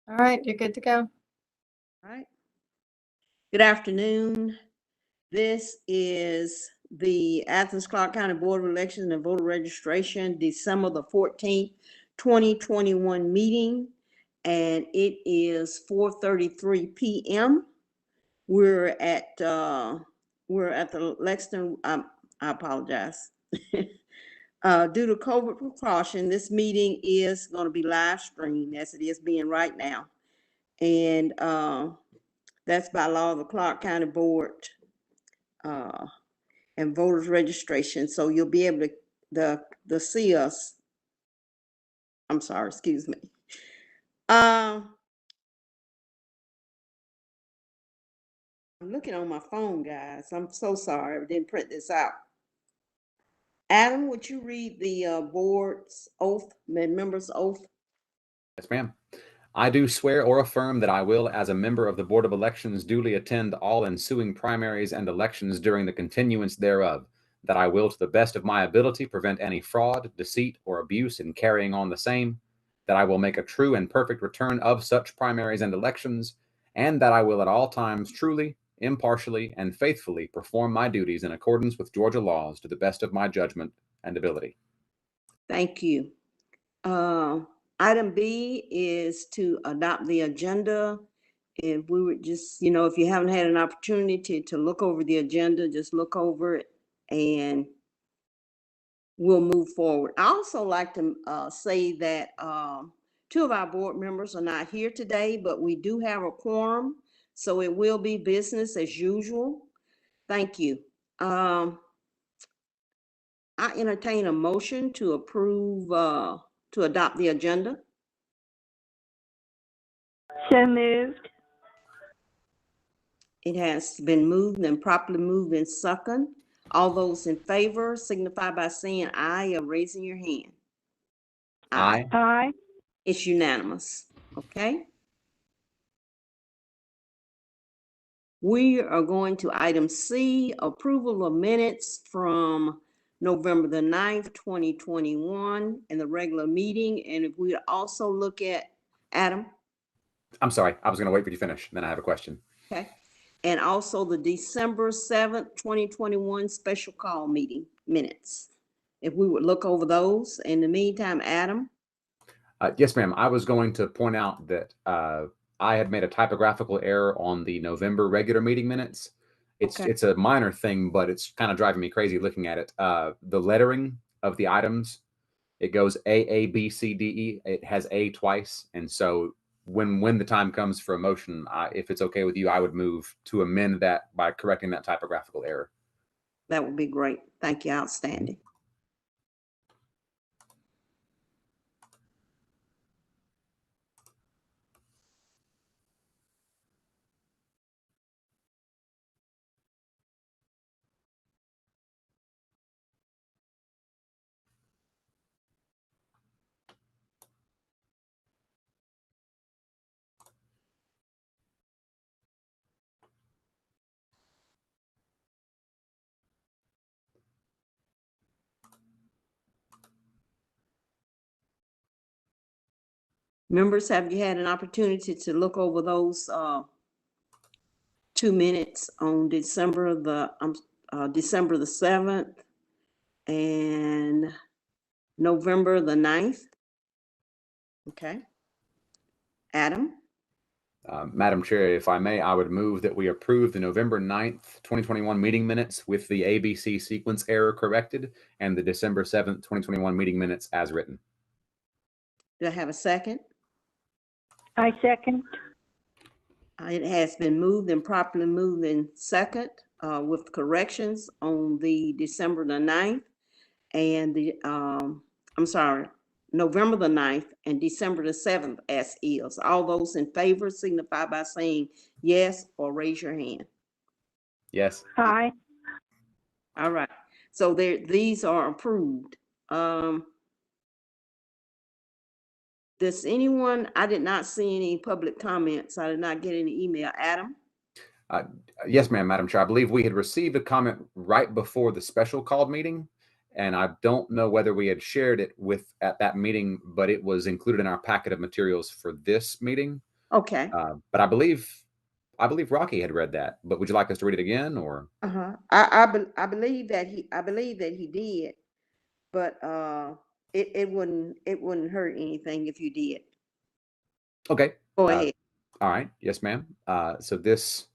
All right, you're good to go. All right. Good afternoon. This is the Athens-Clarke County Board of Elections and Voter Registration, December the 14th, 2021 meeting, and it is 4:33 p.m. We're at the Lexington. I apologize. Due to COVID precaution, this meeting is going to be live streamed as it is being right now, and that's by law of the Clarke County Board and Voters Registration. So you'll be able to see us. I'm sorry, excuse me. I'm looking on my phone, guys. I'm so sorry I didn't print this out. Adam, would you read the board's oath, member's oath? Yes, ma'am. I do swear or affirm that I will, as a member of the Board of Elections, duly attend all ensuing primaries and elections during the continuance thereof, that I will, to the best of my ability, prevent any fraud, deceit, or abuse in carrying on the same, that I will make a true and perfect return of such primaries and elections, and that I will at all times truly, impartially, and faithfully perform my duties in accordance with Georgia laws to the best of my judgment and ability. Thank you. Item B is to adopt the agenda. If we would just, if you haven't had an opportunity to look over the agenda, just look over it and we'll move forward. I also like to say that two of our board members are not here today, but we do have a quorum, so it will be business as usual. Thank you. I entertain a motion to approve, to adopt the agenda. So moved. It has been moved and properly moved and second. All those in favor signify by saying aye or raising your hand. Aye. Aye. It's unanimous. Okay. We are going to item C, approval of minutes from November the 9th, 2021, in the regular meeting. And if we also look at Adam. I'm sorry, I was going to wait for you to finish, then I have a question. Okay. And also the December 7th, 2021 special call meeting minutes. If we would look over those. In the meantime, Adam. Yes, ma'am. I was going to point out that I had made a typographical error on the November regular meeting minutes. It's a minor thing, but it's kind of driving me crazy looking at it. The lettering of the items, it goes A, B, C, D, E. It has A twice. And so when the time comes for a motion, if it's okay with you, I would move to amend that by correcting that typographical error. That would be great. Thank you. Outstanding. Members, have you had an opportunity to look over those 2 minutes on December the 7th and November the 9th? Okay. Adam? Madam Chair, if I may, I would move that we approve the November 9th, 2021 meeting minutes with the ABC sequence error corrected and the December 7th, 2021 meeting minutes as written. Do I have a second? I second. It has been moved and properly moved in second with corrections on the December the 9th and the, November the 9th and December the 7th as is. All those in favor signify by saying yes or raise your hand. Yes. Aye. All right. So these are approved. Does anyone, I did not see any public comments. I did not get any email. Adam? Yes, ma'am, Madam Chair. I believe we had received a comment right before the special called meeting, and I don't know whether we had shared it at that meeting, but it was included in our packet of materials for this meeting. Okay. But I believe Rocky had read that. But would you like us to read it again, or? I believe that he did, but it wouldn't hurt anything if you did. Okay. Go ahead. All right. Yes, ma'am. So this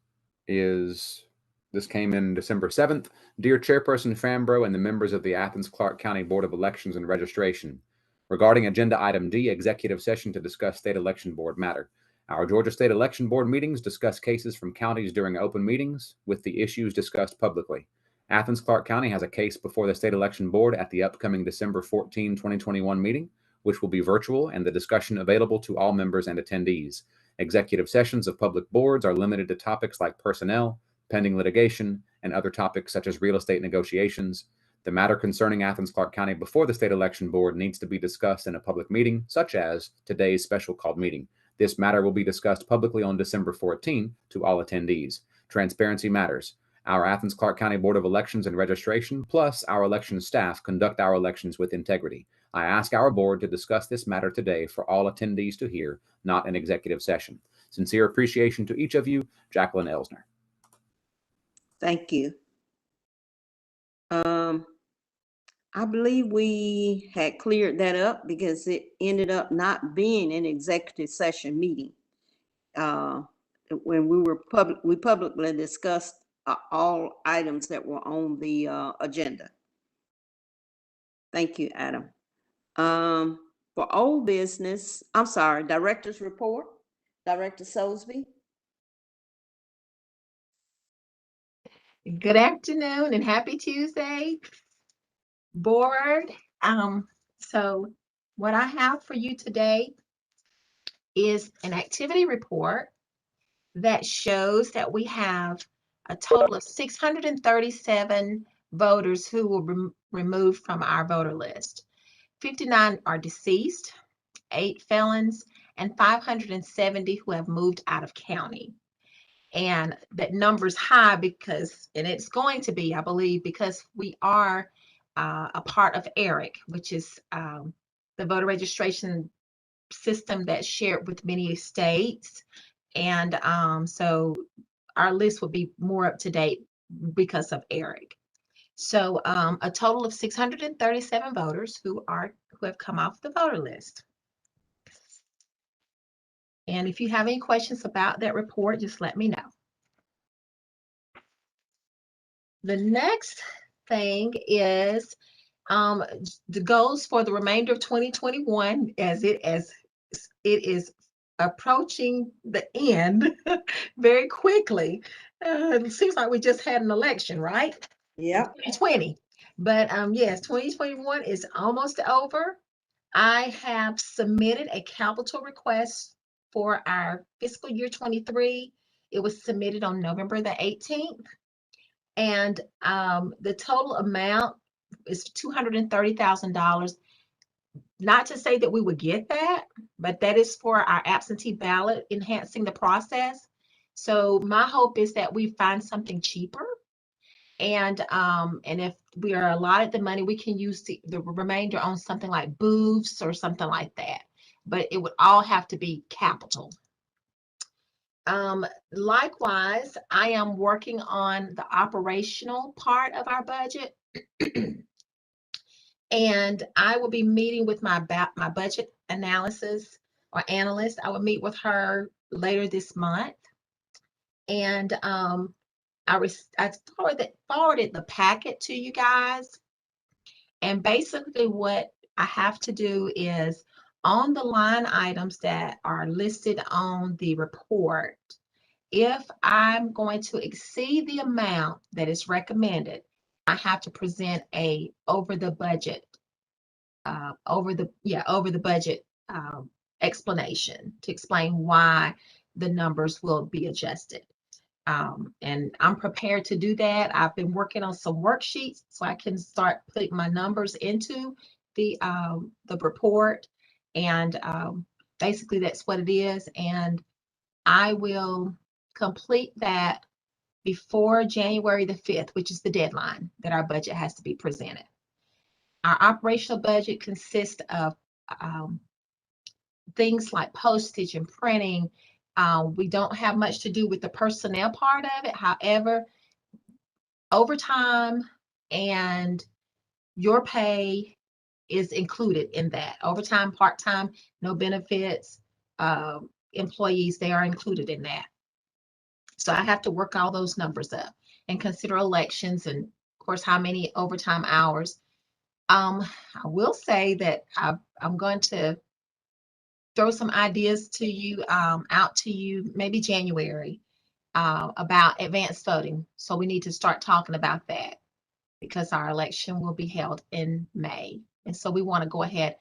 came in December 7th. Dear Chairperson Fambro and the members of the Athens-Clarke County Board of Elections and Registration, regarding Agenda Item D, Executive Session to discuss State Election Board matter. Our Georgia State Election Board meetings discuss cases from counties during open meetings with the issues discussed publicly. Athens-Clarke County has a case before the State Election Board at the upcoming December 14, 2021 meeting, which will be virtual and the discussion available to all members and attendees. Executive sessions of public boards are limited to topics like personnel, pending litigation, and other topics such as real estate negotiations. The matter concerning Athens-Clarke County before the State Election Board needs to be discussed in a public meeting, such as today's special called meeting. This matter will be discussed publicly on December 14 to all attendees. Transparency matters. Our Athens-Clarke County Board of Elections and Registration, plus our election staff, conduct our elections with integrity. I ask our board to discuss this matter today for all attendees to hear, not an executive session. Sincere appreciation to each of you, Jacqueline Elsner. Thank you. I believe we had cleared that up because it ended up not being an executive session meeting. When we publicly discussed all items that were on the agenda. Thank you, Adam. For old business, I'm sorry, Director's report, Director Soulsby. Good afternoon and happy Tuesday, board. So what I have for you today is an activity report that shows that we have a total of 637 voters who were removed from our voter list. 59 are deceased, 8 felons, and 570 who have moved out of county. And that number's high because, and it's going to be, I believe, because we are a part of ERIC, which is the voter registration system that's shared with many states. And so our list will be more up to date because of ERIC. So a total of 637 voters who have come off the voter list. And if you have any questions about that report, just let me know. The next thing is the goals for the remainder of 2021 as it is approaching the end very quickly. It seems like we just had an election, right? Yeah. 2020. But yes, 2021 is almost over. I have submitted a capital request for our fiscal year 23. It was submitted on November the 18th. And the total amount is $230,000. Not to say that we would get that, but that is for our absentee ballot, enhancing the process. So my hope is that we find something cheaper. And if we are allotted the money, we can use the remainder on something like booths or something like that. But it would all have to be capital. Likewise, I am working on the operational part of our budget. And I will be meeting with my budget analyst. I will meet with her later this month. And I forwarded the packet to you guys. And basically what I have to do is on the line items that are listed on the report, if I'm going to exceed the amount that is recommended, I have to present a over the budget explanation to explain why the numbers will be adjusted. And I'm prepared to do that. I've been working on some worksheets so I can start putting my numbers into the report. And basically that's what it is. And I will complete that before January the 5th, which is the deadline that our budget has to be presented. Our operational budget consists of things like postage and printing, We don't have much to do with the personnel part of it. However, overtime and your pay is included in that. Overtime, part-time, no benefits, employees, they are included in that. So I have to work all those numbers up and consider elections and, of course, how many overtime hours. I will say that I'm going to throw some ideas to you, out to you, maybe January, about advanced voting. So we need to start talking about that because our election will be held in May. And so we want to go ahead.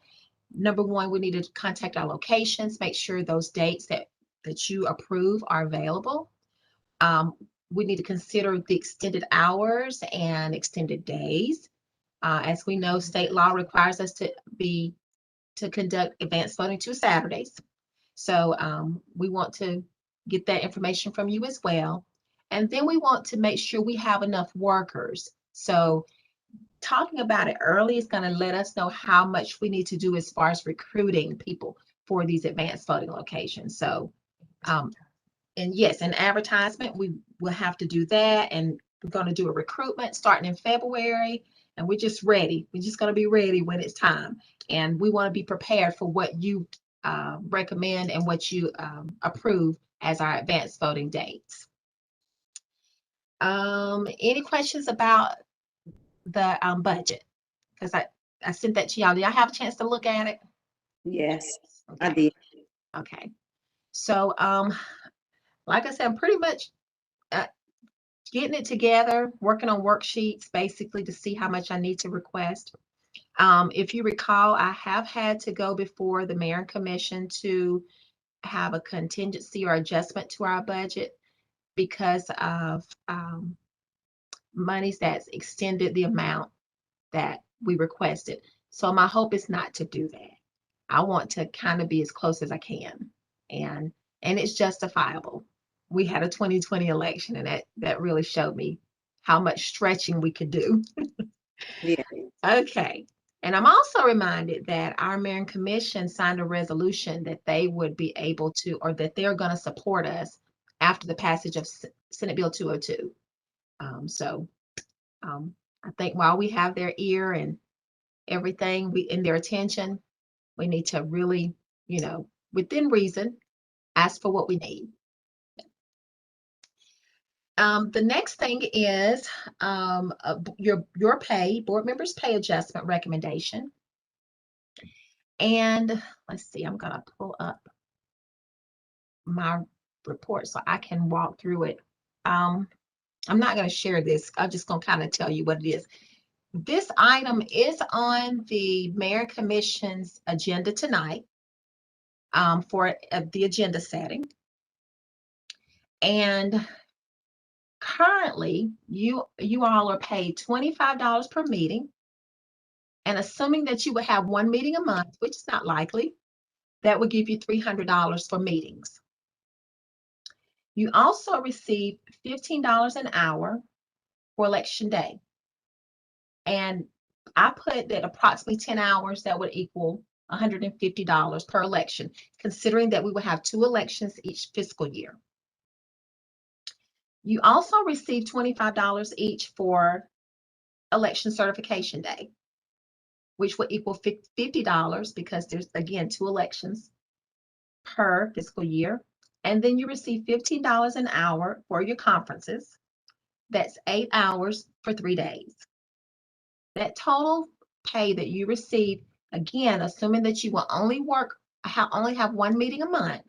Number one, we need to contact our locations, make sure those dates that you approve are available. We need to consider the extended hours and extended days. As we know, state law requires us to conduct advanced voting 2 Saturdays. So we want to get that information from you as well. And then we want to make sure we have enough workers. So talking about it early is going to let us know how much we need to do as far as recruiting people for these advanced voting locations. So, and yes, an advertisement, we will have to do that. And we're going to do a recruitment starting in February. And we're just ready. We're just going to be ready when it's time. And we want to be prepared for what you recommend and what you approve as our advanced voting dates. Any questions about the budget? Because I sent that to y'all. Did y'all have a chance to look at it? Yes, Okay. I did. Okay. So, like I said, I'm pretty much getting it together, working on worksheets basically to see how much I need to request. If you recall, I have had to go before the Mayor and Commission to have a contingency or adjustment to our budget because of monies that's extended the amount that we requested. So my hope is not to do that. I want to kind of be as close as I can, and it's justifiable. We had a 2020 election, and that really showed me how much stretching we could do. Yeah. Okay. And I'm also reminded that our Mayor and Commission signed a resolution that they would be able to, or that they're going to support us after the passage of Senate Bill 202. I think while we have their ear and everything, in their attention, we need to really, within reason, ask for what we need. The next thing is your pay, board members' pay adjustment recommendation. And let's see, I'm gonna pull up my report so I can walk through it. I'm not gonna share this. I'm just gonna kind of tell you what it is. This item is on the Mayor and Commission's agenda tonight, for the agenda setting. And currently, you all are paid $25 per meeting. And assuming that you would have one meeting a month, which is not likely, that would give you $300 for meetings. You also receive $15 an hour for election day. And I put that approximately 10 hours, that would equal $150 per election, considering that we would have 2 elections each fiscal year. You also receive $25 each for election certification day, which would equal $50 because there's, again, 2 elections per fiscal year. And then you receive $15 an hour for your conferences. That's 8 hours for 3 days. That total pay that you receive, again, assuming that you will only have one meeting a month,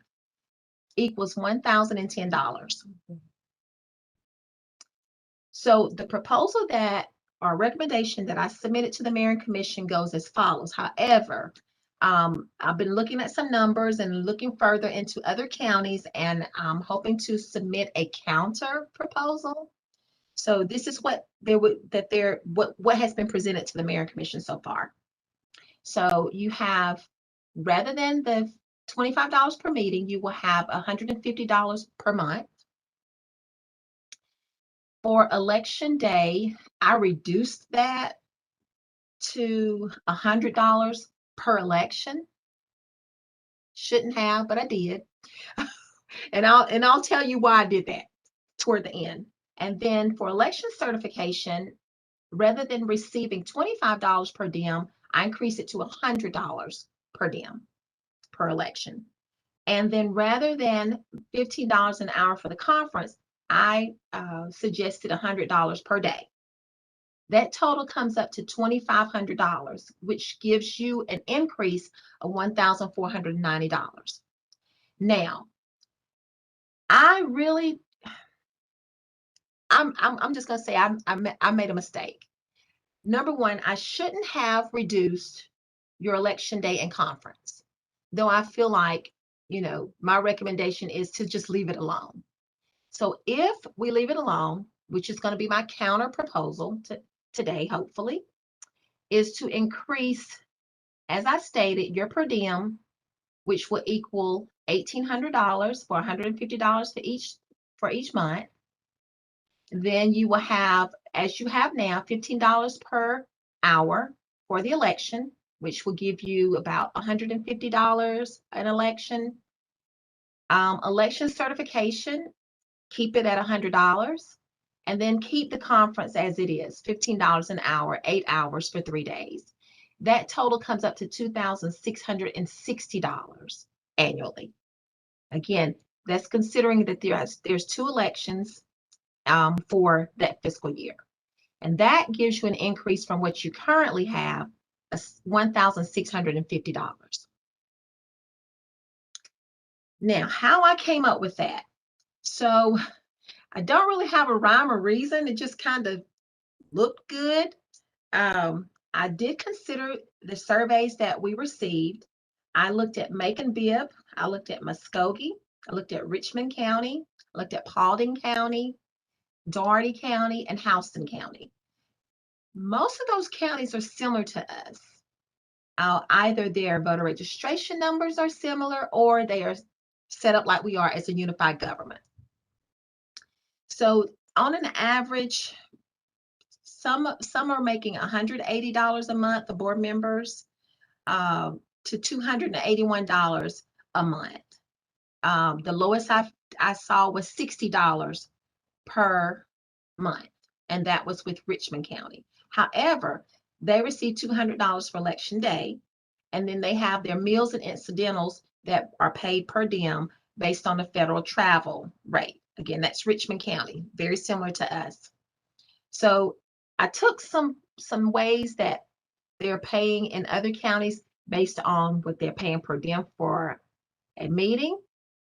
equals $1,010. So the proposal or recommendation that I submitted to the Mayor and Commission goes as follows. However, I've been looking at some numbers and looking further into other counties, and I'm hoping to submit a counter proposal. So this is what has been presented to the Mayor and Commission so far. So you have, rather than the $25 per meeting, you will have $150 per month. For election day, I reduced that to $100 per election. Shouldn't have, but I did. And I'll tell you why I did that toward the end. And then for election certification, rather than receiving $25 per diem, I increased it to $100 per diem per election. And then rather than $15 an hour for the conference, I suggested $100 per day. That total comes up to $2,500, which gives you an increase of $1,490. Now, I'm just gonna say I made a mistake. Number one, I shouldn't have reduced your election day and conference, though I feel like, my recommendation is to just leave it alone. So if we leave it alone, which is going to be my counter proposal today, hopefully, is to increase, as I stated, your per diem, which will equal $1,800 for $150 for each month. Then you will have, as you have now, $15 per hour for the election, which will give you about $150 an election. Election certification, keep it at $100, and then keep the conference as it is, $15 an hour, 8 hours for 3 days. That total comes up to $2,660 annually. Again, that's considering that there's 2 elections for that fiscal year. And that gives you an increase from what you currently have, $1,650. Now, how I came up with that. So I don't really have a rhyme or reason. It just kind of looked good. I did consider the surveys that we received. I looked at Macon-Bibb, I looked at Muskogee, I looked at Richmond County, I looked at Paulding County, Dougherty County, and Houston County. Most of those counties are similar to us. Either their voter registration numbers are similar or they are set up like we are as a unified government. So on an average, some are making $180 a month, the board members, to $281 a month. The lowest I saw was $60 per month, and that was with Richmond County. However, they receive $200 for election day, and then they have their meals and incidentals that are paid per diem based on the federal travel rate. Again, that's Richmond County, very similar to us. So I took some ways that they're paying in other counties based on what they're paying per diem for a meeting,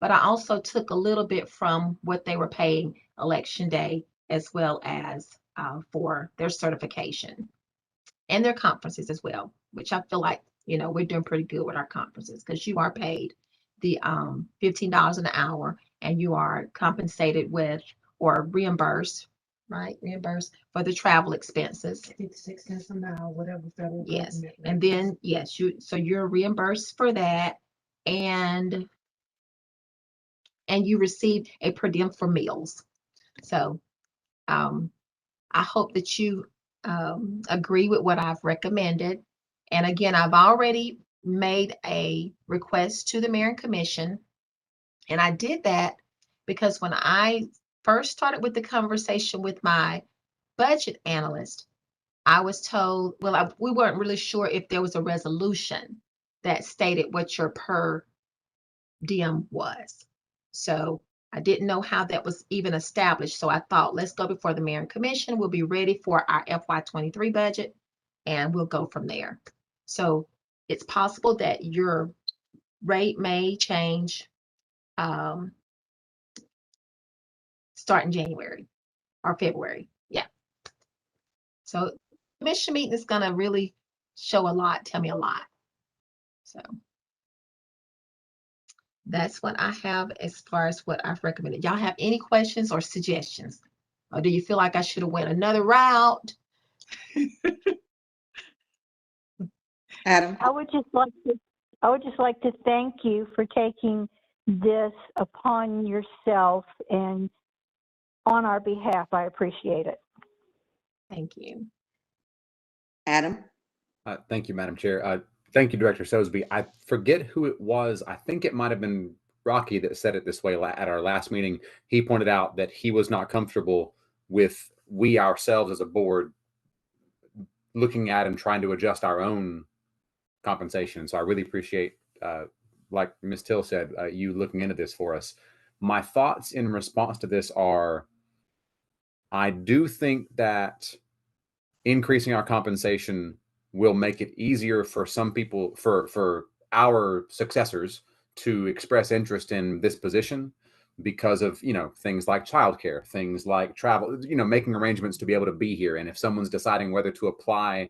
but I also took a little bit from what they were paying election day as well as for their certification and their conferences as well, which I feel like, we're doing pretty good with our conferences because you are paid the $15 an hour and you are compensated with or reimbursed, right? Reimbursed for the travel expenses. 56 cents a mile, whatever federal Yes. government rate And then, yes, you're reimbursed for that, and you receive a per diem for meals. So I hope that you agree with what I've recommended. And again, I've already made a request to the Mayor and Commission. And I did that because when I first started with the conversation with my budget analyst, I was told, well, we weren't really sure if there was a resolution that stated what your per diem was. So I didn't know how that was even established. So I thought, let's go before the Mayor and Commission. We'll be ready for our FY23 budget and we'll go from there. So it's possible that your rate may change starting January or February. Yeah. So the commission meeting is going to really show a lot, tell me a lot. So that's what I have as far as what I've recommended. Y'all have any questions or suggestions? Or do you feel like I should have went another route? Adam? I would just like to thank you for taking this upon yourself and on our behalf. I appreciate it. Thank you. Adam? Thank you, Madam Chair. Thank you, Director Sosby. I forget who it was. I think it might have been Rocky that said it this way at our last meeting. He pointed out that he was not comfortable with we ourselves as a board looking at and trying to adjust our own compensation. So I really appreciate, like Ms. Till said, you looking into this for us. My thoughts in response to this are, I do think that increasing our compensation will make it easier for some people, for our successors to express interest in this position because of, things like childcare, things like travel, making arrangements to be able to be here. And if someone's deciding whether to apply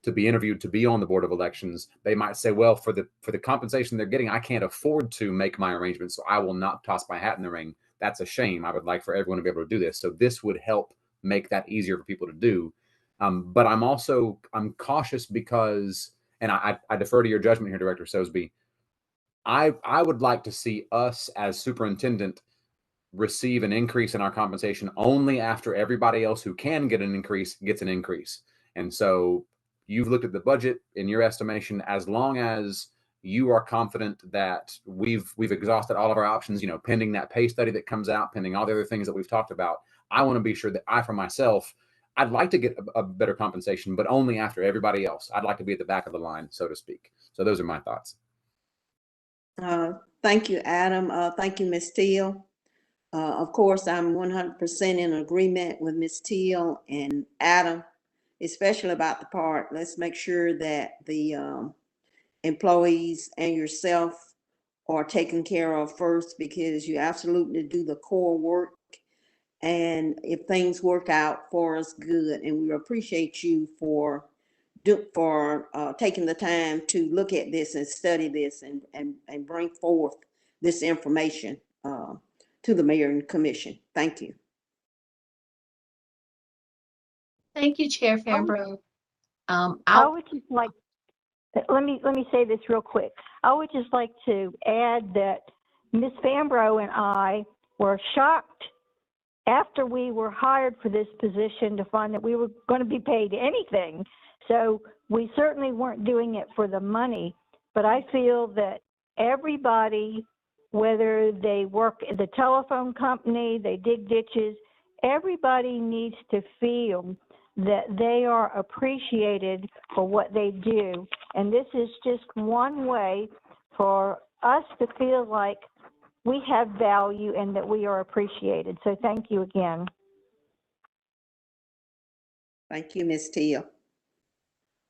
to be interviewed to be on the board of elections, they might say, well, for the compensation they're getting, I can't afford to make my arrangements, so I will not toss my hat in the ring. That's a shame. I would like for everyone to be able to do this. So this would help make that easier for people to do. But I'm cautious because, and I defer to your judgment here, Director Sosby. I would like to see us as superintendent receive an increase in our compensation only after everybody else who can get an increase gets an increase. And so you've looked at the budget in your estimation, as long as you are confident that we've exhausted all of our options, pending that pay study that comes out, pending all the other things that we've talked about. I want to be sure that for myself, I'd like to get a better compensation, but only after everybody else. I'd like to be at the back of the line, so to speak. So those are my thoughts. Thank you, Adam. Thank you, Ms. Teal. Of course, I'm 100% in agreement with Ms. Teal and Adam, especially about the part, let's make sure that the employees and yourself are taken care of first, because you absolutely do the core work. And if things work out for us, good. And we appreciate you for taking the time to look at this and study this and bring forth this information to the mayor and commission. Thank you. Thank you, Chair Fambro. I would just like, let me say this real quick. I would just like to add that Ms. Fambro and I were shocked after we were hired for this position to find that we were going to be paid anything. So we certainly weren't doing it for the money, but I feel that everybody, whether they work at the telephone company, they dig ditches, everybody needs to feel that they are appreciated for what they do. And this is just one way for us to feel like we have value and that we are appreciated. So thank you again. Thank you, Ms. Teal.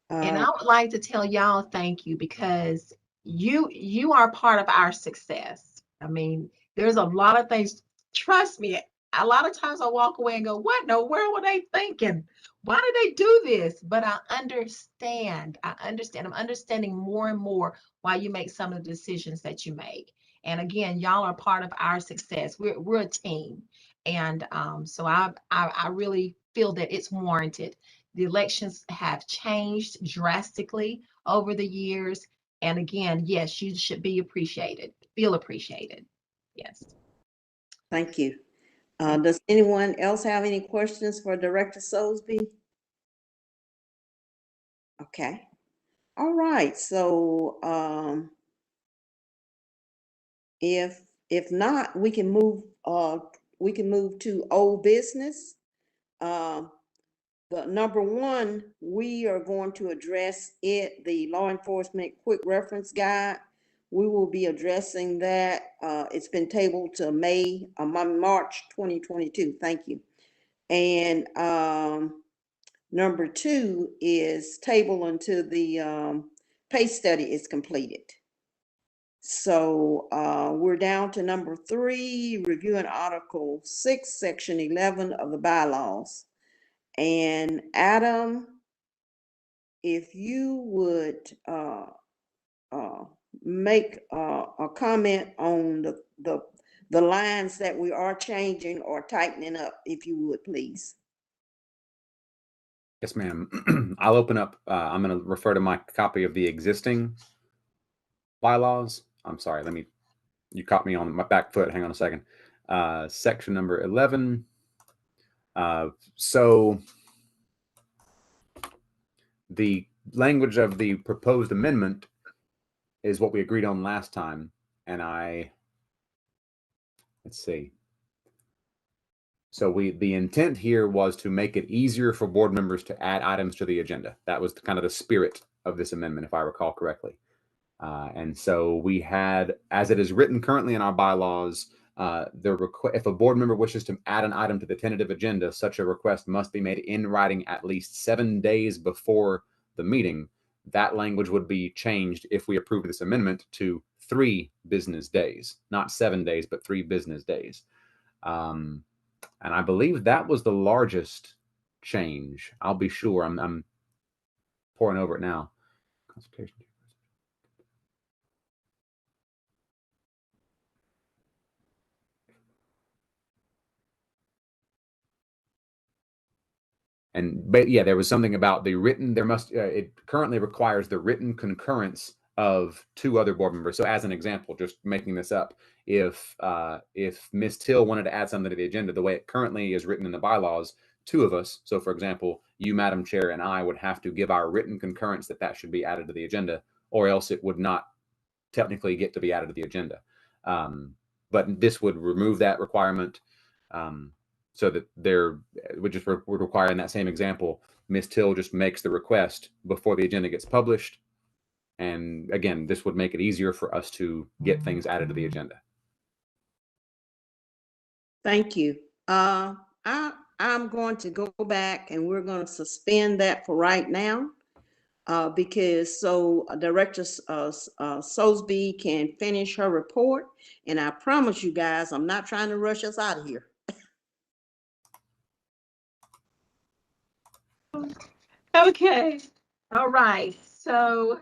And I would like to tell y'all thank you, because you are part of our success. I mean, there's a lot of things, trust me, a lot of times I walk away and go, what in the world were they thinking? Why did they do this? But I understand. I'm understanding more and more why you make some of the decisions that you make. And again, y'all are part of our success. We're a team. And so I really feel that it's warranted. The elections have changed drastically over the years. And again, yes, you should be appreciated, feel appreciated. Yes. Thank you. Does anyone else have any questions for Director Sosby? Okay. All right. So if not, we can move to old business. The number one, we are going to address the law enforcement quick reference guide. We will be addressing that. It's been tabled to March 2022. Thank you. And number two is table until the pay study is completed. So we're down to number three, reviewing Article 6, Section 11 of the bylaws. And Adam, if you would make a comment on the lines that we are changing or tightening up, if you would, please. Yes, ma'am. I'll open up. I'm going to refer to my copy of the existing bylaws. I'm sorry. You caught me on my back foot. Hang on a second. Section number 11. So the language of the proposed amendment is what we agreed on last time. And I let's see. So the intent here was to make it easier for board members to add items to the agenda. That was kind of the spirit of this amendment, if I recall correctly. And so we had, as it is written currently in our bylaws, if a board member wishes to add an item to the tentative agenda, such a request must be made in writing at least 7 days before the meeting. That language would be changed if we approve this amendment to 3 business days, not 7 days, but 3 business days. And I believe that was the largest change. I'll be sure. I'm pouring over it now. Consultation. But yeah, there was something about the written, it currently requires the written concurrence of 2 other board members. So as an example, just making this up, if Ms. Till wanted to add something to the agenda, the way it currently is written in the bylaws, 2 of us, so for example, you, Madam Chair, and I would have to give our written concurrence that should be added to the agenda, or else it would not technically get to be added to the agenda. But this would remove that requirement. So that would require, in that same example, Ms. Till just makes the request before the agenda gets published. And again, this would make it easier for us to get things added to the agenda. Thank you. I'm going to go back and we're going to suspend that for right now. Because Director Sosby can finish her report. And I promise you guys, I'm not trying to rush us out of here. Okay. All right. So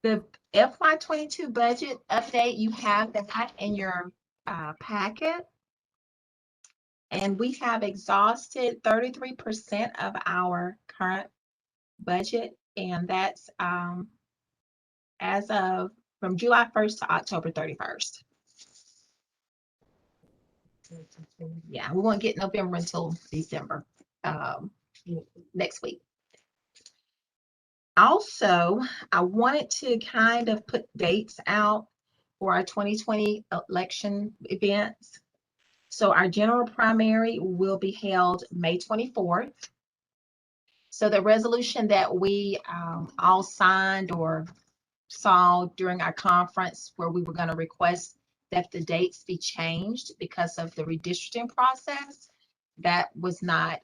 the FY22 budget update, you have that in your packet. And we have exhausted 33% of our current budget. And that's as of from July 1st to October 31st. Yeah, we won't get November until December next week. Also, I wanted to kind of put dates out for our 2020 election events. So our general primary will be held May 24th. So the resolution that we all signed or saw during our conference where we were going to request that the dates be changed because of the redistricting process, that was not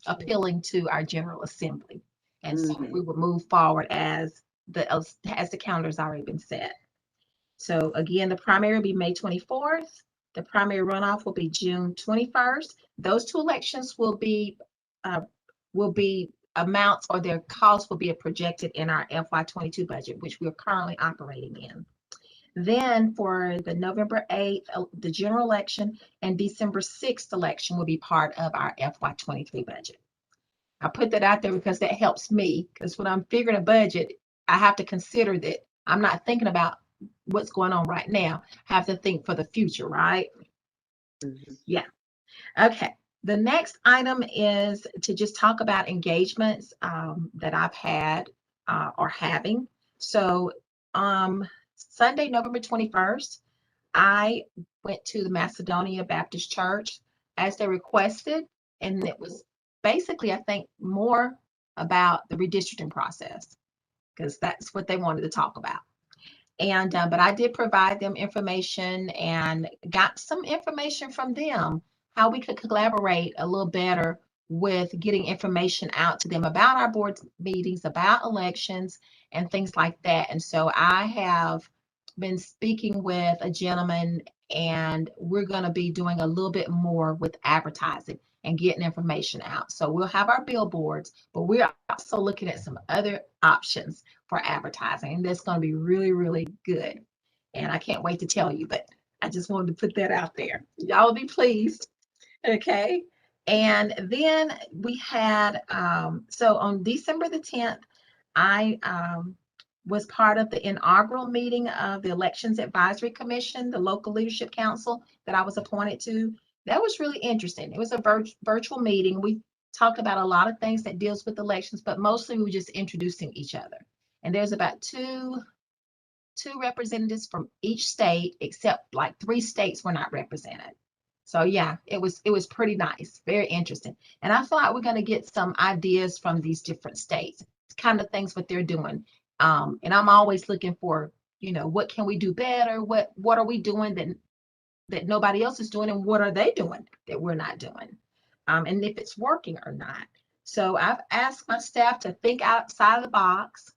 appealing to our General Assembly. And so we would move forward as the calendar's already been set. So again, the primary will be May 24th. The primary runoff will be June 21st. Those 2 elections will be amounts, or their costs will be projected in our FY22 budget, which we're currently operating in. Then for the November 8th, the general election, and December 6th election will be part of our FY23 budget. I put that out there because that helps me, because when I'm figuring a budget, I have to consider that I'm not thinking about what's going on right now. I have to think for the future, right? Yeah. Okay. The next item is to just talk about engagements that I've had or having. So Sunday, November 21st, I went to the Macedonia Baptist Church as they requested, and it was basically, I think, more about the redistricting process, because that's what they wanted to talk about. And but I did provide them information and got some information from them how we could collaborate a little better with getting information out to them about our board meetings, about elections, and things like that. And so I have been speaking with a gentleman, and we're going to be doing a little bit more with advertising and getting information out. So we'll have our billboards, but we're also looking at some other options for advertising. And that's going to be really, really good. And I can't wait to tell you, but I just wanted to put that out there. Y'all will be pleased. Okay. And then we had, so on December the 10th, I was part of the inaugural meeting of the Elections Advisory Commission, the local leadership council that I was appointed to. That was really interesting. It was a virtual meeting. We talked about a lot of things that deals with elections, but mostly we were just introducing each other. And there's about 2 representatives from each state, except like 3 states were not represented. So yeah, it was pretty nice, very interesting. And I feel like we're going to get some ideas from these different states, kind of things what they're doing. And I'm always looking for, what can we do better? What are we doing that nobody else is doing, and what are they doing that we're not doing? And if it's working or not. So I've asked my staff to think outside of the box,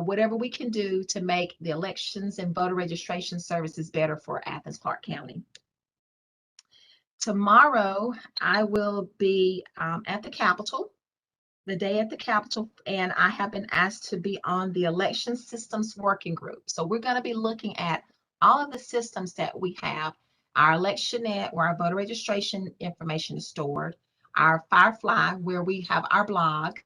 whatever we can do to make the elections and voter registration services better for Athens-Clarke County. Tomorrow, I will be at the Capitol, the day at the Capitol, and I have been asked to be on the election systems working group. So we're going to be looking at all of the systems that we have, our ElectionNet, where our voter registration information is stored, our Firefly, where we have our blog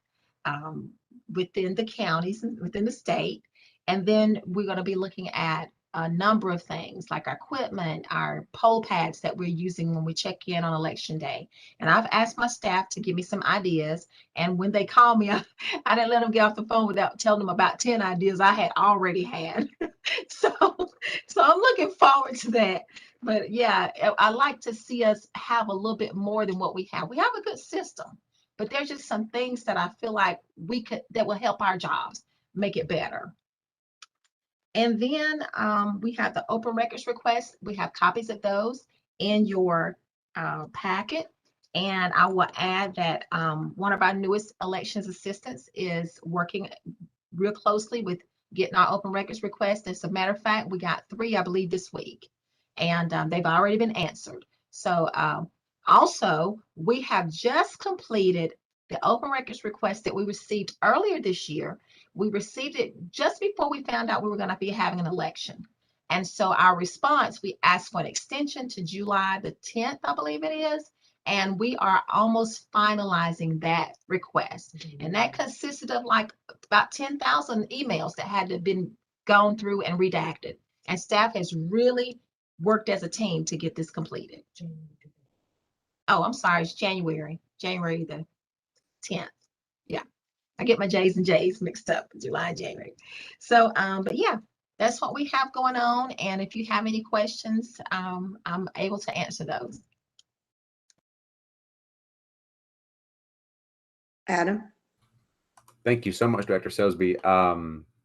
within the counties and within the state, and then we're going to be looking at a number of things like our equipment, our poll pads that we're using when we check in on election day. And I've asked my staff to give me some ideas. And when they call me, I didn't let them get off the phone without telling them about 10 ideas I had already had. so I'm looking forward to that. But yeah, I like to see us have a little bit more than what we have. We have a good system, but there's just some things that I feel like that will help our jobs make it better. And then we have the open records request. We have copies of those in your packet. And I will add that one of our newest elections assistants is working real closely with getting our open records request. As a matter of fact, we got 3, I believe, this week, and they've already been answered. So also, we have just completed the open records request that we received earlier this year. We received it just before we found out we were going to be having an election. And so our response, we asked for an extension to July the 10th, I believe it is. And we are almost finalizing that request. And that consisted of like about 10,000 emails that had to have been gone through and redacted. And staff has really worked as a team to get this completed. Oh, I'm sorry, it's January the 10th. Yeah, I get my J's and J's mixed up, July and January. So, but yeah, that's what we have going on. And if you have any questions, I'm able to answer those. Adam? Thank you so much, Director Selsby.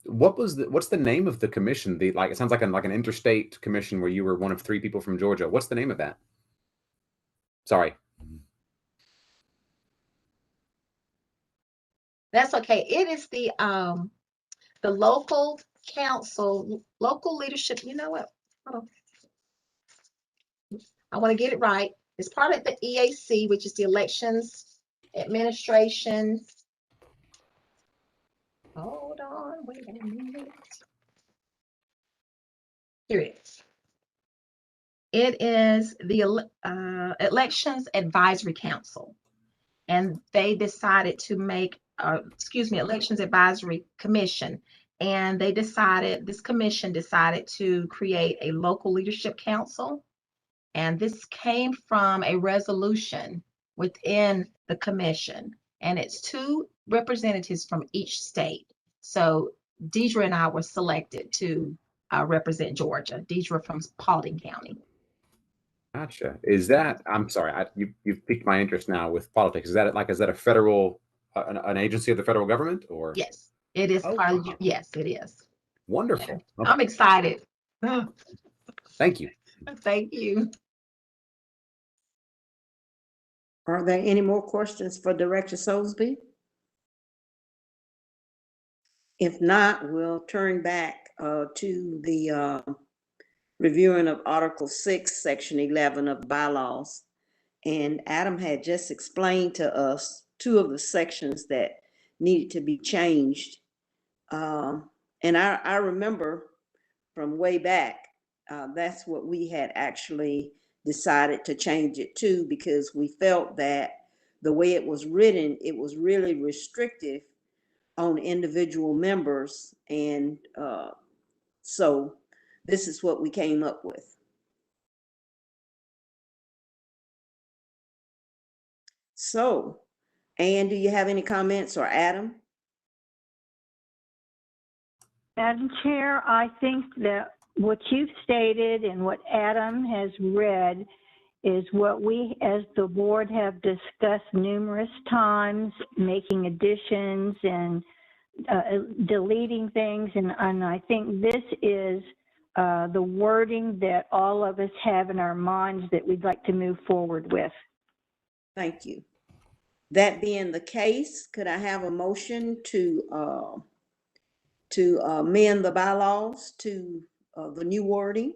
What's the name of the commission? It sounds like an interstate commission where you were one of 3 people from Georgia. What's the name of that? Sorry. That's okay. It is the local council, local leadership. You know what? Hold on. I want to get it right. It's part of the EAC, which is the Elections Administration. Hold on, wait a minute. Here it is. It is the Elections Advisory Council. And they decided to make, Elections Advisory Commission. And this commission decided to create a local leadership council. And this came from a resolution within the commission. And it's 2 representatives from each state. So Deidre and I were selected to represent Georgia. Deidre from Paulding County. Gotcha. Is that, I'm sorry, you've piqued my interest now with politics. Is that a federal, an agency of the federal government, or? Yes, it is part of, yes, it is. Wonderful. Yeah. Okay. I'm excited. Thank you. Thank you. Are there any more questions for Director Selsby? If not, we'll turn back to the reviewing of Article 6, Section 11 of bylaws. And Adam had just explained to us 2 of the sections that needed to be changed. And I remember from way back, that's what we had actually decided to change it to, because we felt that the way it was written, it was really restrictive on individual members. And so this is what we came up with. So, Ann, do you have any comments, or Adam? Madam Chair, I think that what you've stated and what Adam has read is what we as the board have discussed numerous times, making additions and deleting things. And I think this is the wording that all of us have in our minds that we'd like to move forward with. Thank you. That being the case, could I have a motion to amend the bylaws to the new wording?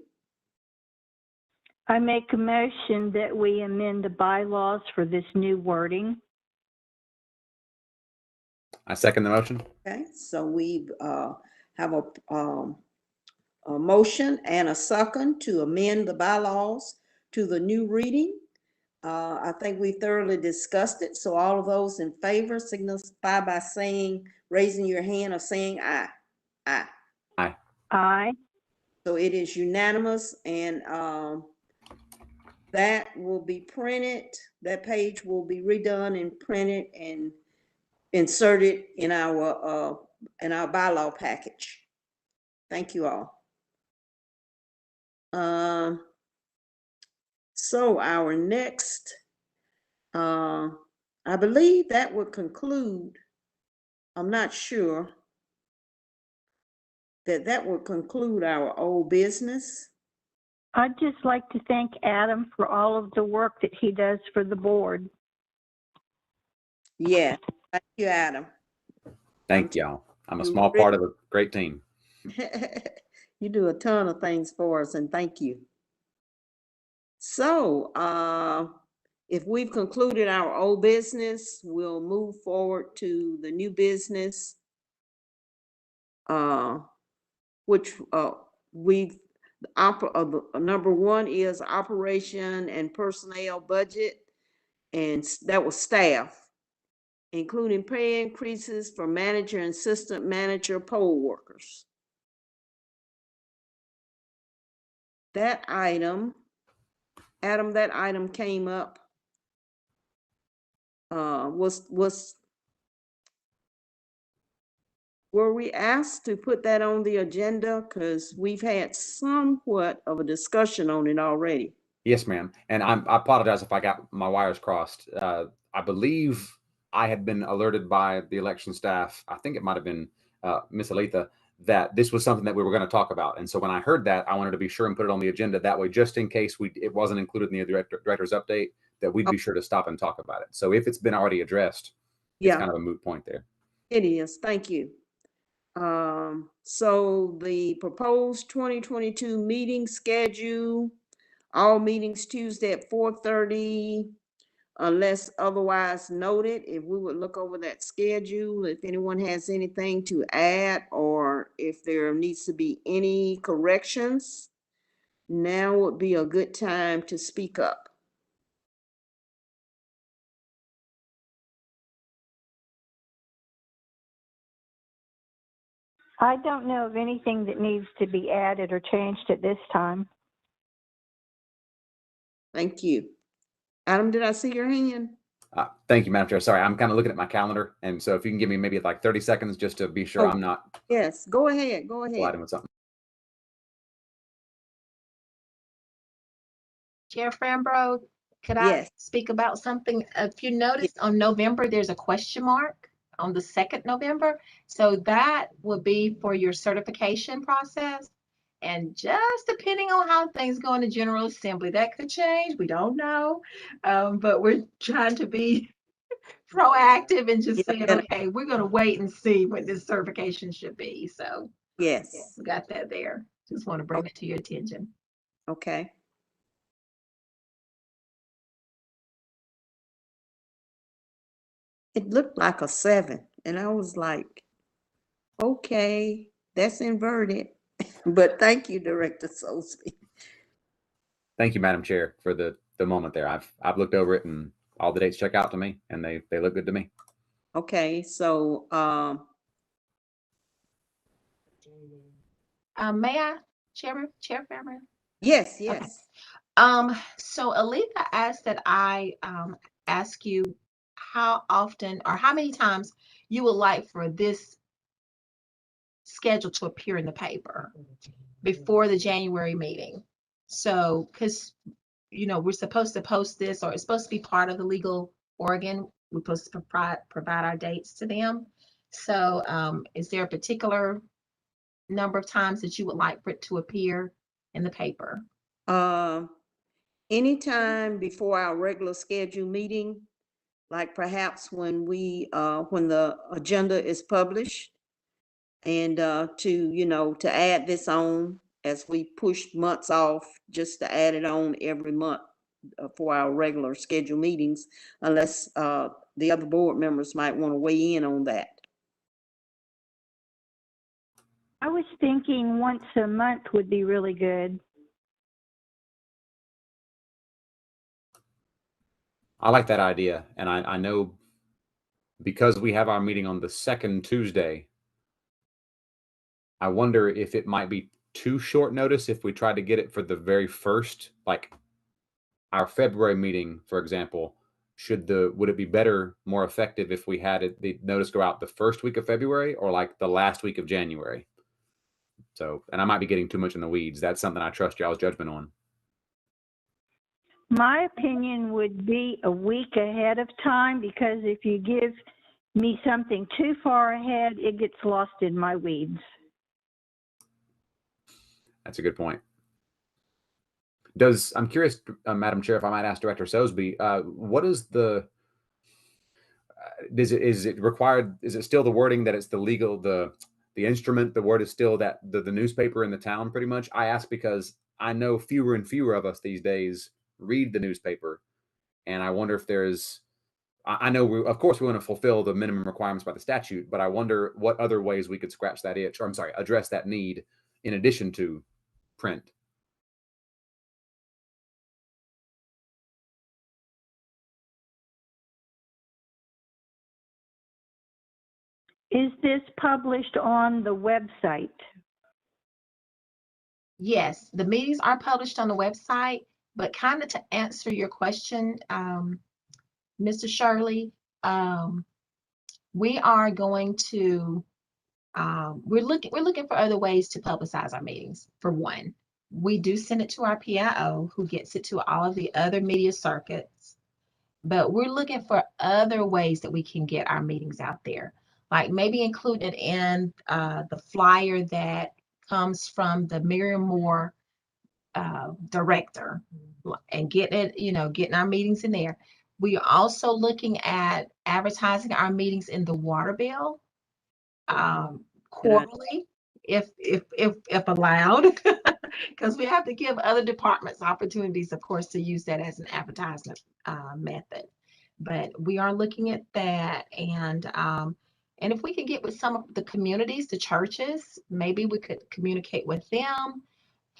I make a motion that we amend the bylaws for this new wording. I second the motion. Okay, so we have a motion and a second to amend the bylaws to the new reading. I think we thoroughly discussed it. So all of those in favor signify by raising your hand or saying aye. Aye. Aye. Aye. So it is unanimous, and that will be printed. That page will be redone and printed and inserted in our bylaw package. Thank you all. So our next, I believe that would conclude, I'm not sure, that would conclude our old business. I'd just like to thank Adam for all of the work that he does for the board. Yeah, thank you, Adam. Thank y'all. I'm a small part of a great team. You do a ton of things for us, and thank you. So, if we've concluded our old business, we'll move forward to the new business, which number one is operation and personnel budget, and that was staff, including pay increases for manager and assistant manager poll workers. That item, Adam, that item came up, were we asked to put that on the agenda? Because we've had somewhat of a discussion on it already. Yes, ma'am. And I apologize if I got my wires crossed. I believe I had been alerted by the election staff, I think it might have been Miss Aletha, that this was something that we were going to talk about. And so when I heard that, I wanted to be sure and put it on the agenda. That way, just in case it wasn't included in the director's update, that we'd be sure to stop and talk about it. So if it's been already addressed, it's kind of a moot point there. It is. Thank you. So the proposed 2022 meeting schedule, all meetings Tuesday at 4:30, unless otherwise noted. If we would look over that schedule, if anyone has anything to add, or if there needs to be any corrections, now would be a good time to speak up. I don't know of anything that needs to be added or changed at this time. Thank you. Adam, did I see your hand? Thank you, Madam Chair. Sorry, I'm kind of looking at my calendar. And so if you can give me maybe like 30 seconds just to be sure I'm not. Yes, go ahead. Go ahead. Sliding with something. Chair Frambro, could Yes. I speak about something? If you notice on November, there's a question mark on the 2nd November. So that would be for your certification process. And just depending on how things go in the General Assembly, that could change. We don't know. But we're trying to be proactive and just saying, okay, we're going to wait and see what this certification should be. So yes, we got that there. Just want to bring it to your attention. Okay. It looked like a 7, and I was like, okay, that's inverted. But thank you, Director Sosby. Thank you, Madam Chair, for the moment there. I've looked over it and all the dates check out to me, and they look good to me. Okay, so May I, Chair Farmer? yes. Okay. So Aletha asked that I ask you how often or how many times you would like for this scheduled to appear in the paper before the January meeting. So, because, we're supposed to post this, or it's supposed to be part of the legal Oregon. We're supposed to provide our dates to them. So, is there a particular number of times that you would like for it to appear in the paper? Anytime before our regular scheduled meeting, like perhaps when the agenda is published, and to add this on as we push months off, just to add it on every month for our regular scheduled meetings, unless the other board members might want to weigh in on that. I was thinking once a month would be really good. I like that idea. And I know because we have our meeting on the second Tuesday, I wonder if it might be too short notice if we tried to get it for the very first, like our February meeting, for example. Would it be better, more effective if we had the notice go out the first week of February or like the last week of January? So, and I might be getting too much in the weeds. That's something I trust y'all's judgment on. My opinion would be a week ahead of time, because if you give me something too far ahead, it gets lost in my weeds. That's a good point. I'm curious, Madam Chair, if I might ask Director Sosby, what is is it required? Is it still the wording that it's the legal, the instrument? The word is still that the newspaper in the town, pretty much. I ask because I know fewer and fewer of us these days read the newspaper, and I wonder if there's. I know, of course, we want to fulfill the minimum requirements by the statute, but I wonder what other ways we could scratch that itch, or I'm sorry, address that need in addition to print. Is this published on the website? Yes, the meetings are published on the website, but kind of to answer your question, Mr. Shirley, we are going to, we're looking for other ways to publicize our meetings. For one, we do send it to our PIO, who gets it to all of the other media circuits, but we're looking for other ways that we can get our meetings out there, like maybe include it in the flyer that comes from the Miriam Moore director, and getting our meetings in there. We are also looking at advertising our meetings in the water bill quarterly, if allowed, because we have to give other departments opportunities, of course, to use that as an advertisement method. But we are looking at that, and if we can get with some of the communities, the churches, maybe we could communicate with them.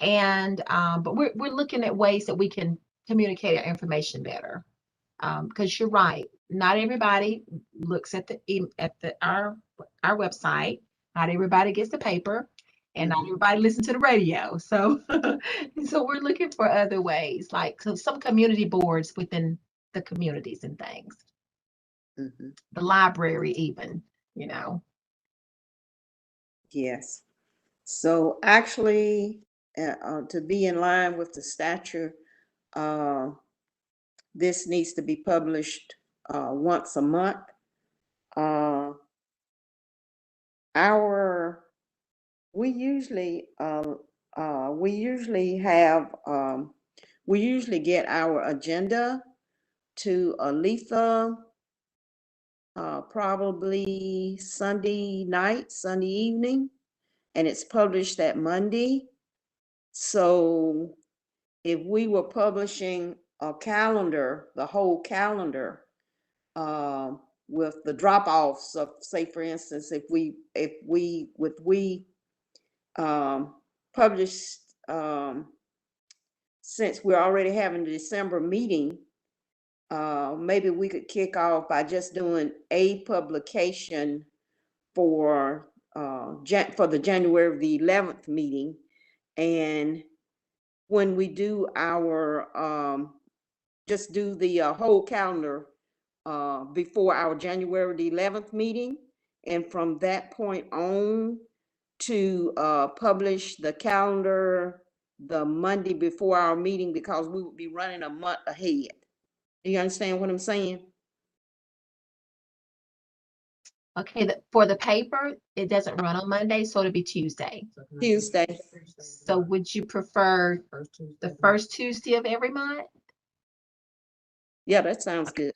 And but we're looking at ways that we can communicate our information better, because you're right, not everybody looks at our website, not everybody gets the paper, and not everybody listens to the radio. So so we're looking for other ways, like some community boards within the communities and things. Mm-hmm. The library even, Yes. So actually, to be in line with the statute, this needs to be published once a month. We usually get our agenda to Aletha probably Sunday night, Sunday evening, and it's published that Monday. So if we were publishing a calendar, the whole calendar, with the drop-offs of, say, for instance, if we published, since we're already having the December meeting, maybe we could kick off by just doing a publication for the January the 11th meeting. And when we do our, just do the whole calendar before our January the 11th meeting. And from that point on, to publish the calendar the Monday before our meeting because we would be running a month ahead. Do you understand what I'm saying? Okay, for the paper, it doesn't run on Monday, so it'll be Tuesday. Tuesday. So would you prefer the first Tuesday of every month? Yeah, that sounds good.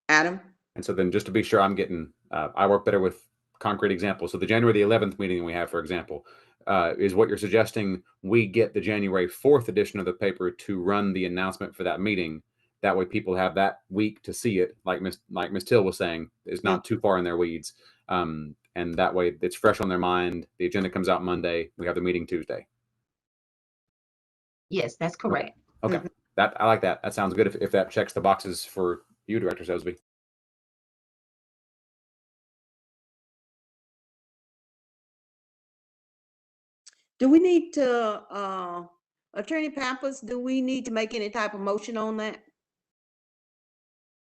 Adam? And so then just to be sure I'm getting, I work better with concrete examples. So the January the 11th meeting we have, for example, is what you're suggesting we get the January 4th edition of the paper to run the announcement for that meeting. That way people have that week to see it, like Miss Till was saying, is not too far in their weeds. And that way it's fresh on their mind. The agenda comes out Monday. We have the meeting Tuesday. Yes, that's correct. Okay. That I like that. That sounds good if that checks the boxes for you, Director Sosby. Do we need to, Attorney Pappas, do we need to make any type of motion on that?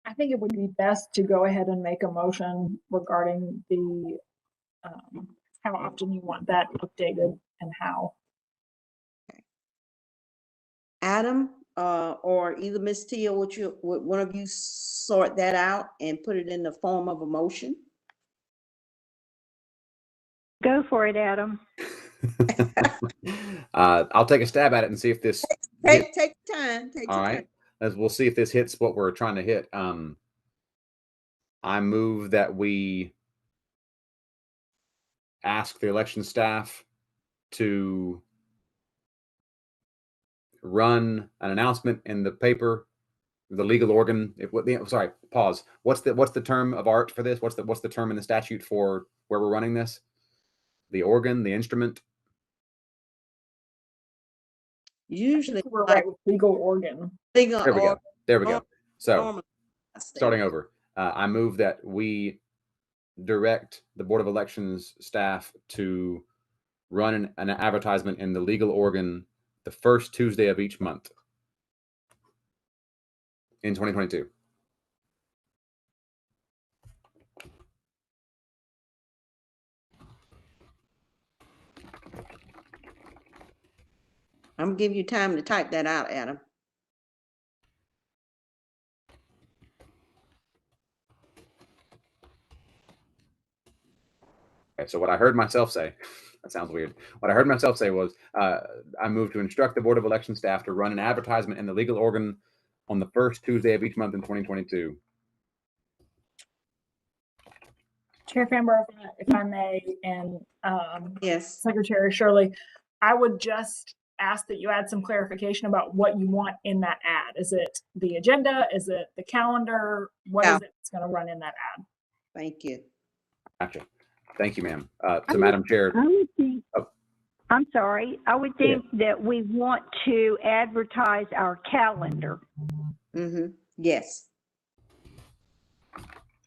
I think it would be best to go ahead and make a motion regarding the, how often you want that updated and how. Adam, or either Ms. Teal, would one of you sort that out and put it in the form of a motion? Go for it, Adam. I'll take a stab at it and see if this Take time. all right. As we'll see if this hits what we're trying to hit. I move that we ask the election staff to run an announcement in the paper, the legal organ. Sorry, pause. What's the term of art for this? What's the term in the statute for where we're running this? The organ, the instrument. Usually We're right with legal organ. There we go. There we go. So starting over, I move that we direct the Board of Elections staff to run an advertisement in the legal organ the first Tuesday of each month in 2022. I'm gonna give you time to type that out, Adam. Okay, so what I heard myself say, that sounds weird. What I heard myself say was, I moved to instruct the Board of Election staff to run an advertisement in the legal organ on the first Tuesday of each month in 2022. Chair Fambro, if I may, and Yes. Secretary Shirley, I would just ask that you add some clarification about what you want in that ad. Is it the agenda? Is it the calendar? What is it that's going to run in that ad? Thank you. Gotcha. Thank you, ma'am. So Madam Chair. I would think, I'm sorry, I would think that we want to advertise our calendar. Yes.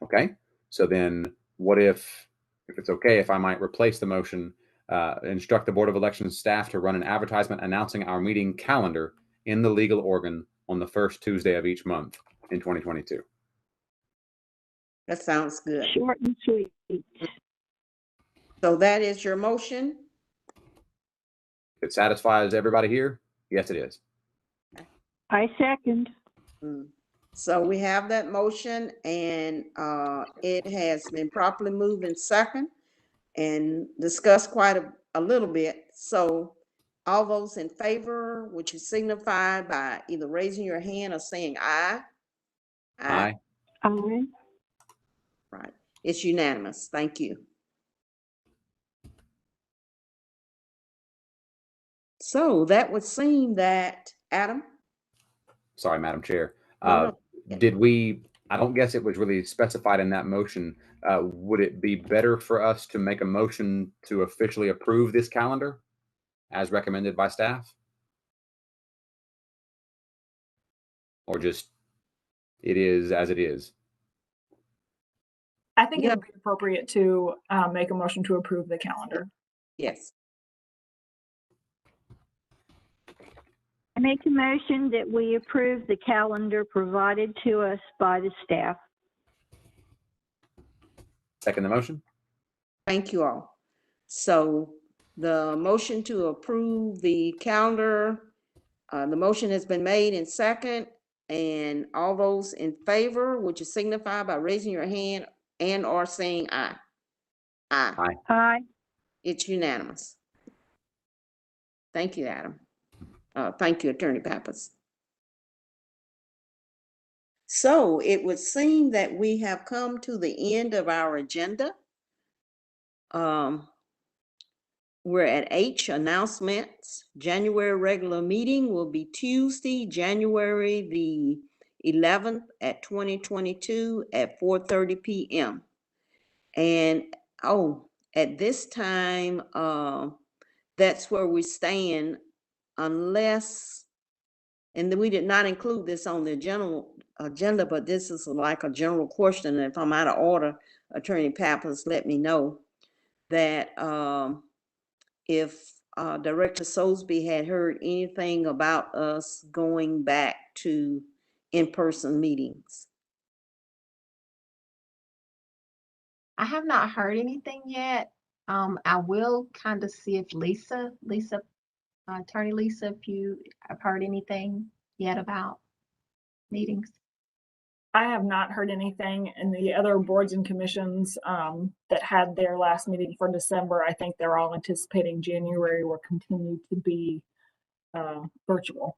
Okay. So then what if it's okay if I might replace the motion, instruct the Board of Elections staff to run an advertisement announcing our meeting calendar in the legal organ on the first Tuesday of each month in 2022. That sounds good. Short and sweet. So that is your motion? If it satisfies everybody here, yes, it is. I second. So we have that motion, and it has been properly moved in second and discussed quite a little bit. So all those in favor, would you signify by either raising your hand or saying aye? Aye. Aye. Right. It's unanimous. Thank you. So that would seem that, Adam? Sorry, Madam Chair. No. Did we, I don't guess it was really specified in that motion. Would it be better for us to make a motion to officially approve this calendar as recommended by staff? Or just, it is as it is? I think it would be appropriate to make a motion to approve the calendar. Yes. I make a motion that we approve the calendar provided to us by the staff. Second the motion. Thank you all. So the motion to approve the calendar, the motion has been made in second, and all those in favor, would you signify by raising your hand and or saying aye? Aye. Aye. Aye. It's unanimous. Thank you, Adam. Thank you, Attorney Pappas. So it would seem that we have come to the end of our agenda. We're at H, announcements. January regular meeting will be Tuesday, January the 11th at 2022 at 4:30 p.m. And at this time, that's where we stand unless, and we did not include this on the general agenda, but this is like a general question. And if I'm out of order, Attorney Pappas, let me know that if Director Soulsby had heard anything about us going back to in-person meetings. I have not heard anything yet. I will kind of see if Attorney Lisa, if you have heard anything yet about meetings. I have not heard anything, and the other boards and commissions that had their last meeting for December, I think they're all anticipating January will continue to be virtual.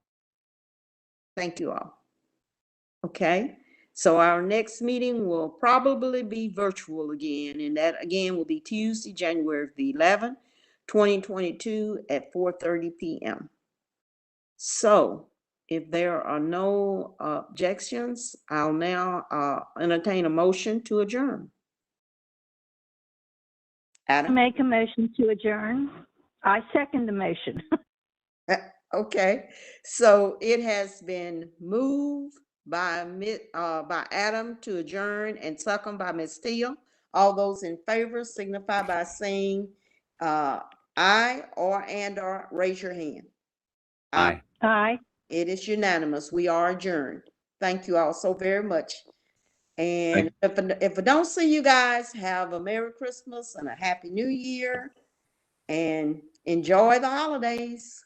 Thank you all. Okay, so our next meeting will probably be virtual again, and that again will be Tuesday, January the 11th, 2022 at 4:30 p.m. So if there are no objections, I'll now entertain a motion to adjourn. Adam? Make a motion to adjourn. I second the motion. Okay, so it has been moved by Adam to adjourn and second by Ms. Steele. All those in favor signify by saying aye or raise your hand. Aye. Aye. It is unanimous. We are adjourned. Thank you all so very much. And if I don't see you guys, have a Merry Christmas and a Happy New Year and enjoy the holidays.